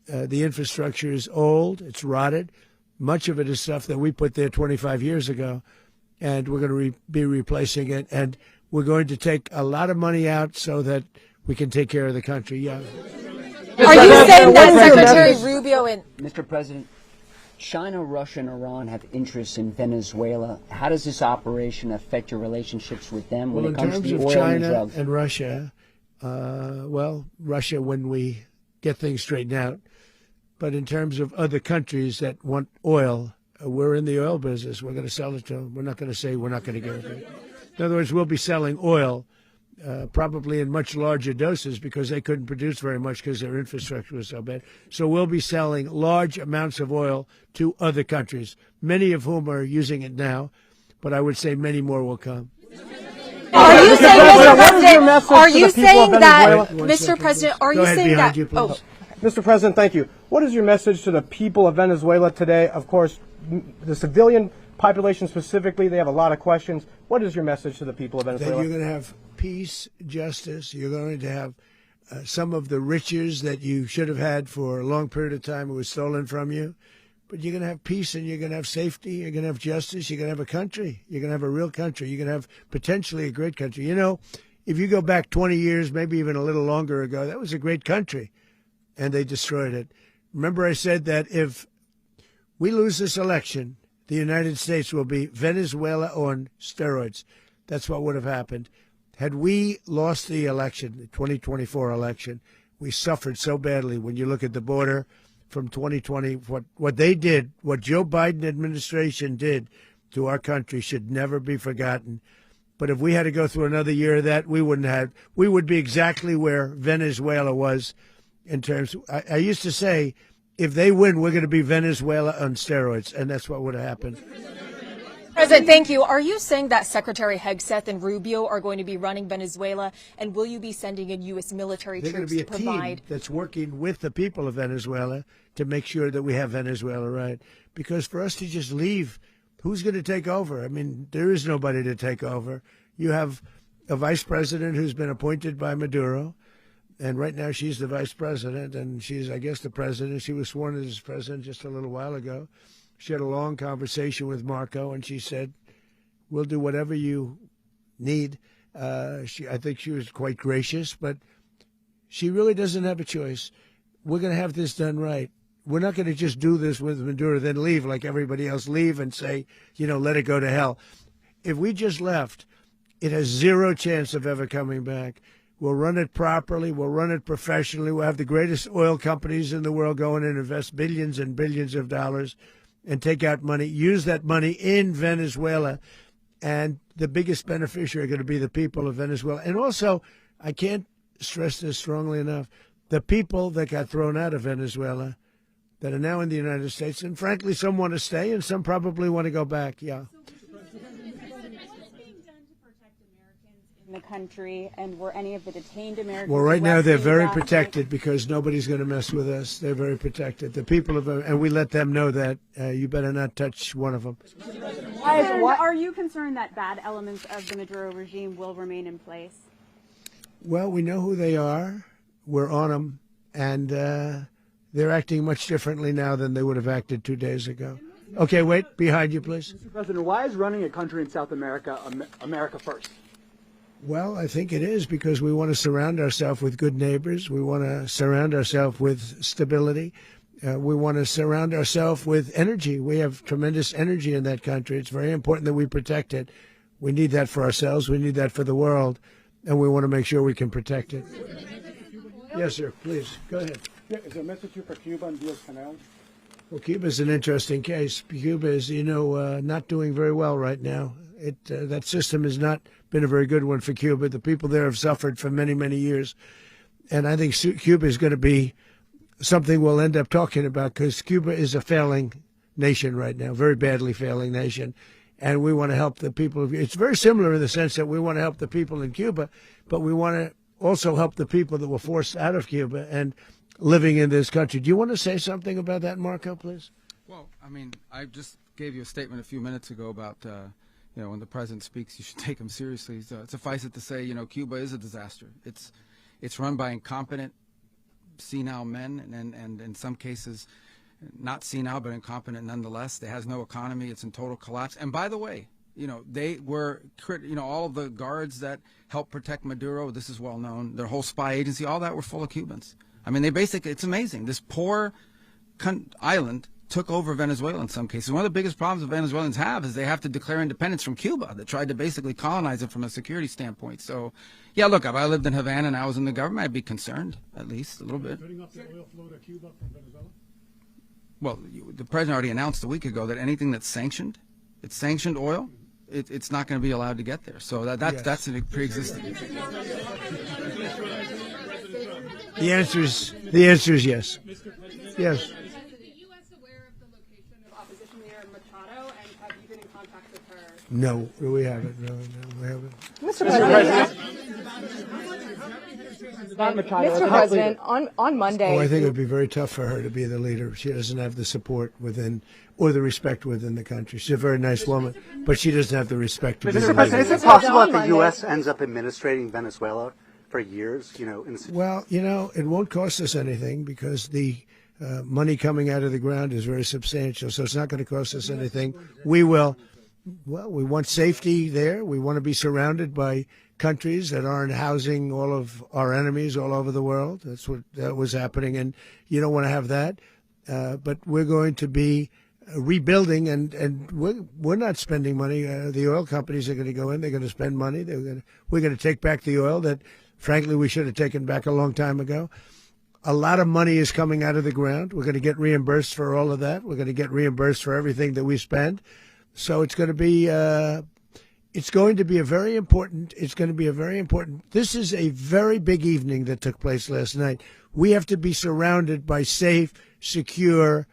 The infrastructure is old. It's rotted. Much of it is stuff that we put there 25 years ago, and we're going to be replacing it. And we're going to take a lot of money out so that we can take care of the country. Yeah. Are you saying that Secretary Rubio and Mr. President, China, Russia, and Iran have interests in Venezuela. How does this operation affect your relationships with them when it comes to the oil in terms of and China drugs? and Russia, Russia when we get things straightened out. But in terms of other countries that want oil, we're in the oil business. We're going to sell it to them. We're not going to say we're not going to give it. In other words, we'll be selling oil probably in much larger doses because they couldn't produce very much because their infrastructure was so bad. So we'll be selling large amounts of oil to other countries, many of whom are using it now, but I would say many more will come. Are you saying, Mr. President, are you saying that, Mr. President, are you saying that, Mr. President, thank you. What is your message to the people of Venezuela today? Of course, the civilian population specifically, they have a lot of questions. What is your message to the people of Venezuela? That you're going to have peace, justice. You're going to have some of the riches that you should have had for a long period of time. It was stolen from you. But you're going to have peace and you're going to have safety. You're going to have justice. You're going to have a country. You're going to have a real country. You're going to have potentially a great country. You know, if you go back 20 years, maybe even a little longer ago, that was a great country. And they destroyed it. Remember I said that if we lose this election, the United States will be Venezuela on steroids. That's what would have happened. Had we lost the election, the 2024 election, we suffered so badly. When you look at the border from 2020, what they did, what Joe Biden administration did to our country should never be forgotten. But if we had to go through another year of that, we would be exactly where Venezuela was in terms. I used to say, if they win, we're going to be Venezuela on steroids, and that's what would have happened. President, thank you. Are you saying that Secretary Hegseth and Rubio are going to be running Venezuela, and will you be sending in U.S. military They're troops going to to be a provide? team that's working with the people of Venezuela to make sure that we have Venezuela right. Because for us to just leave, who's going to take over? I mean, there is nobody to take over. You have a vice president who's been appointed by Maduro. And right now she's the vice president, and she's, I guess, the president. She was sworn in as president just a little while ago. She had a long conversation with Marco, and she said, we'll do whatever you need. I think she was quite gracious, but she really doesn't have a choice. We're going to have this done right. We're not going to just do this with Maduro, then leave like everybody else, leave and say, let it go to hell. If we just left, it has zero chance of ever coming back. We'll run it properly. We'll run it professionally. We'll have the greatest oil companies in the world go in and invest billions and billions of dollars and take out money, use that money in Venezuela. And the biggest beneficiary are going to be the people of Venezuela. And also, I can't stress this strongly enough, the people that got thrown out of Venezuela that are now in the United States. And frankly, some want to stay and some probably want to go back. Yeah. In the country, and were any of the detained Americans? Well, right now they're very protected because nobody's going to mess with us. They're very protected. The people of, and we let them know that you better not touch one of them. Are you concerned that bad elements of the Maduro regime will remain in place? Well, we know who they are. We're on them, and they're acting much differently now than they would have acted 2 days ago. Okay, wait, behind you, please. Mr. President, why is running a country in South America America first? Well, I think it is because we want to surround ourselves with good neighbors. We want to surround ourselves with stability. We want to surround ourselves with energy. We have tremendous energy in that country. It's very important that we protect it. We need that for ourselves. We need that for the world. And we want to make sure we can protect it. Yes, sir. Please, go ahead. Yeah, is there a message here for Cuba and Diaz-Canel? Well, Cuba is an interesting case. Cuba is, not doing very well right now. That system has not been a very good one for Cuba. The people there have suffered for many, many years. And I think Cuba is going to be something we'll end up talking about because Cuba is a failing nation right now, very badly failing nation. And we want to help the people. It's very similar in the sense that we want to help the people in Cuba, but we want to also help the people that were forced out of Cuba and living in this country. Do you want to say something about that, Marco, please? Well, I mean, I just gave you a statement a few minutes ago about when the president speaks, you should take him seriously. So suffice it to say, Cuba is a disaster. It's run by incompetent, senile men, and in some cases, not senile but incompetent nonetheless. It has no economy. It's in total collapse. And by the way, they were, all of the guards that helped protect Maduro, this is well known, their whole spy agency, all that were full of Cubans. I mean, it's amazing. This poor island took over Venezuela in some cases. One of the biggest problems the Venezuelans have is they have to declare independence from Cuba that tried to basically colonize it from a security standpoint. So, yeah, look, if I lived in Havana and I was in the government, I'd be concerned, at least a little bit. Cutting off the oil flow to Cuba from Venezuela? Well, the president already announced a week ago that anything that's sanctioned, it's sanctioned oil, it's not going to be allowed to get there. So that's a pre-existing. The answer is yes. Yes. No, we haven't. No, we haven't. Mr. President. Mr. President, on Monday. Oh, I think it would be very tough for her to be the leader. She doesn't have the support within or the respect within the country. She's a very nice woman, but she doesn't have the respect to be the leader. Mr. President, is it possible that the U.S. ends up administrating Venezuela for years? Well, it won't cost us anything because the money coming out of the ground is very substantial, so it's not going to cost us anything. We will. Well, we want safety there. We want to be surrounded by countries that aren't housing all of our enemies all over the world. That's what was happening, and you don't want to have that. But we're going to be rebuilding, and we're not spending money. The oil companies are going to go in. They're going to spend money. We're going to take back the oil that, frankly, we should have taken back a long time ago. A lot of money is coming out of the ground. We're going to get reimbursed for all of that. We're going to get reimbursed for everything that we spend. So it's going to be a very important. This is a very big evening that took place last night. We have to be surrounded by safe, secure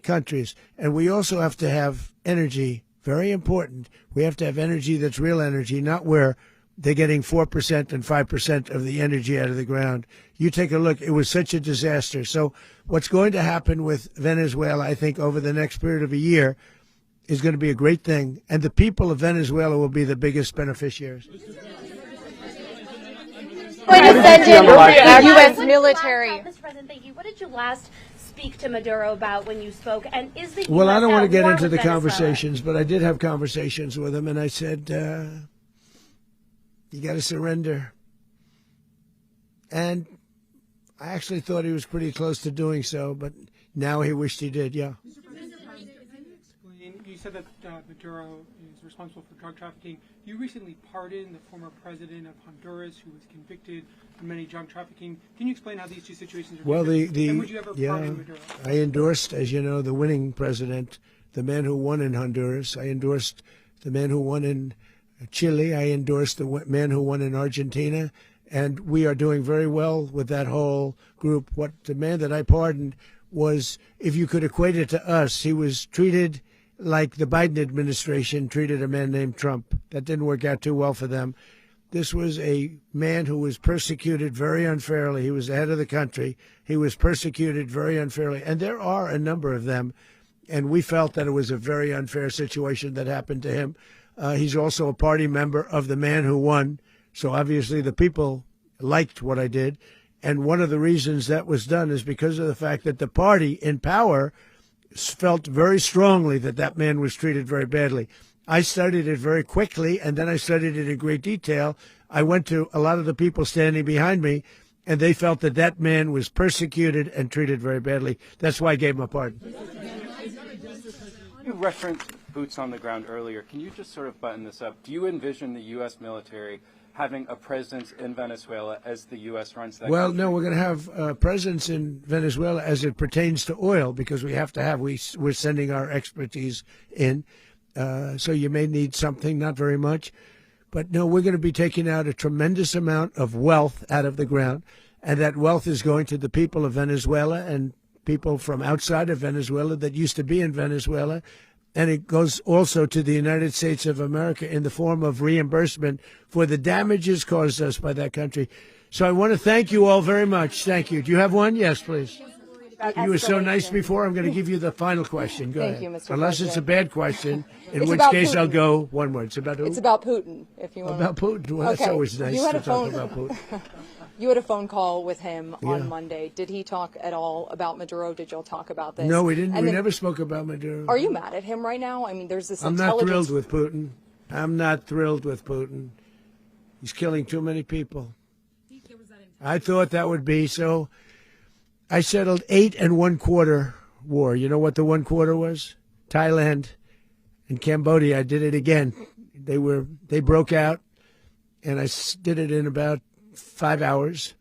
countries, and we also have to have energy. Very important. We have to have energy that's real energy, not where they're getting 4% and 5% of the energy out of the ground. You take a look. It was such a disaster. So what's going to happen with Venezuela, I think, over the next period of a year, is going to be a great thing, and the people of Venezuela will be the biggest beneficiaries. Going to send in the U.S. military. Mr. President, thank you. What did you last speak to Maduro about when you spoke? And is the Well, US I don't want to get war into with the Venezuela? conversations, but I did have conversations with him, and I said, you got to surrender. And I actually thought he was pretty close to doing so, but now he wished he did, yeah. You said that Maduro is responsible for drug trafficking. You recently pardoned the former president of Honduras, who was convicted of many drug trafficking. Can you explain how these two situations are different? And would you ever pardon Maduro? I endorsed, as you know, the winning president, the man who won in Honduras. I endorsed the man who won in Chile. I endorsed the man who won in Argentina. And we are doing very well with that whole group. What the man that I pardoned was, if you could equate it to us, he was treated like the Biden administration treated a man named Trump. That didn't work out too well for them. This was a man who was persecuted very unfairly. He was the head of the country. He was persecuted very unfairly. And there are a number of them. And we felt that it was a very unfair situation that happened to him. He's also a party member of the man who won. So obviously the people liked what I did. And one of the reasons that was done is because of the fact that the party in power felt very strongly that that man was treated very badly. I studied it very quickly, and then I studied it in great detail. I went to a lot of the people standing behind me, and they felt that that man was persecuted and treated very badly. That's why I gave him a pardon. You referenced boots on the ground earlier. Can you just sort of button this up? Do you envision the U.S. military having a presence in Venezuela as the U.S. runs that country? No, we're going to have a presence in Venezuela as it pertains to oil, because we have to have, we're sending our expertise in. So you may need something, not very much. But no, we're going to be taking out a tremendous amount of wealth out of the ground. And that wealth is going to the people of Venezuela and people from outside of Venezuela that used to be in Venezuela. And it goes also to the United States of America in the form of reimbursement for the damages caused us by that country. So I want to thank you all very much. Thank you. Do you have one? Yes, please. You were so nice before. I'm going to give you the final question. Go Thank ahead. you, Mr. Unless President. it's a bad question, in It's which about case I'll Putin. go one word. It's about who? It's about Putin, if you want. About Putin. Well, that's always nice You had to a talk phone, about Putin. You had a phone call with him Yeah. on Monday. Did he talk at all about Maduro? Did y'all talk about this? No, we didn't. And We then- never spoke about Maduro. Are you mad at him right now? I mean, there's this I'm not intelligence. thrilled with Putin. I'm not thrilled with Putin. He's killing too many people. I thought that would be so. I settled 8 1/4 war. You know what the 1/4 was? Thailand and Cambodia. I did it again. They broke out, and I did it in about 5 hours,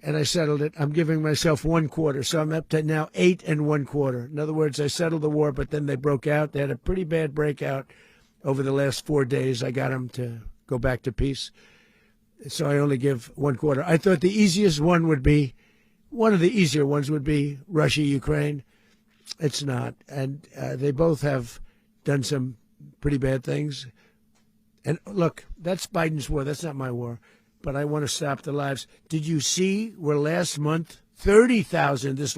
and I settled it. I'm giving myself 1/4, so I'm up to now 8 1/4. In other words, I settled the war, but then they broke out. They had a pretty bad breakout over the last 4 days. I got them to go back to peace, so I only give 1/4. I thought the easiest one would be, one of the easier ones would be Russia, Ukraine. It's not, and they both have done some pretty bad things. And look, that's Biden's war. That's not my war. But I want to stop the lives. Did you see where last month 30,000? It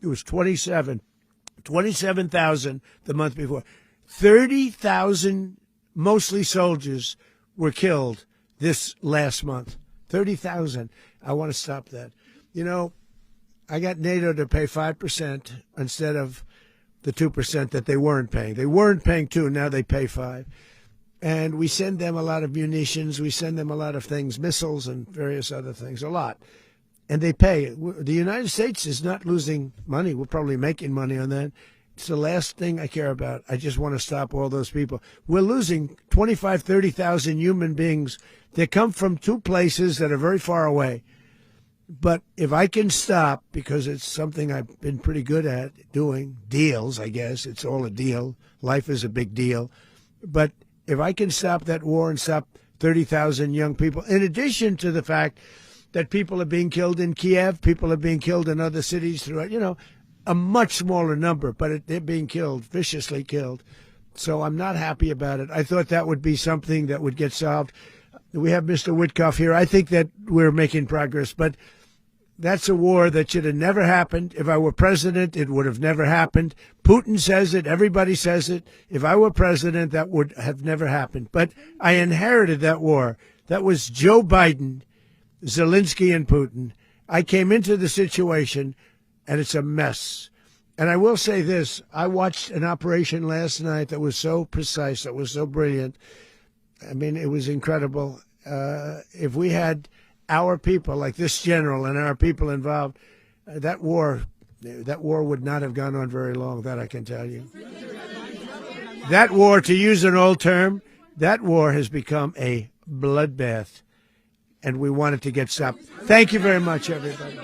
was 27,000 the month before. 30,000, mostly soldiers, were killed this last month. 30,000. I want to stop that. You know, I got NATO to pay 5% instead of the 2% that they weren't paying. They weren't paying 2, now they pay 5. And we send them a lot of munitions. We send them a lot of things, missiles and various other things, a lot. And they pay. The United States is not losing money. We're probably making money on that. It's the last thing I care about. I just want to stop all those people. We're losing 25, 30,000 human beings that come from 2 places that are very far away. But if I can stop, because it's something I've been pretty good at doing, deals, I guess. It's all a deal. Life is a big deal. But if I can stop that war and stop 30,000 young people, in addition to the fact that people are being killed in Kiev, people are being killed in other cities throughout, a much smaller number, but they're being killed, viciously killed. So I'm not happy about it. I thought that would be something that would get solved. We have Mr. Witkoff here. I think that we're making progress, but that's a war that should have never happened. If I were president, it would have never happened. Putin says it. Everybody says it. If I were president, that would have never happened. But I inherited that war. That was Joe Biden, Zelensky, and Putin. I came into the situation, and it's a mess. And I will say this. I watched an operation last night that was so precise, that was so brilliant. I mean, it was incredible. If we had our people, like this general and our people involved, that war would not have gone on very long, that I can tell you. That war, to use an old term, that war has become a bloodbath, and we want it to get stopped. Thank you very much, everybody.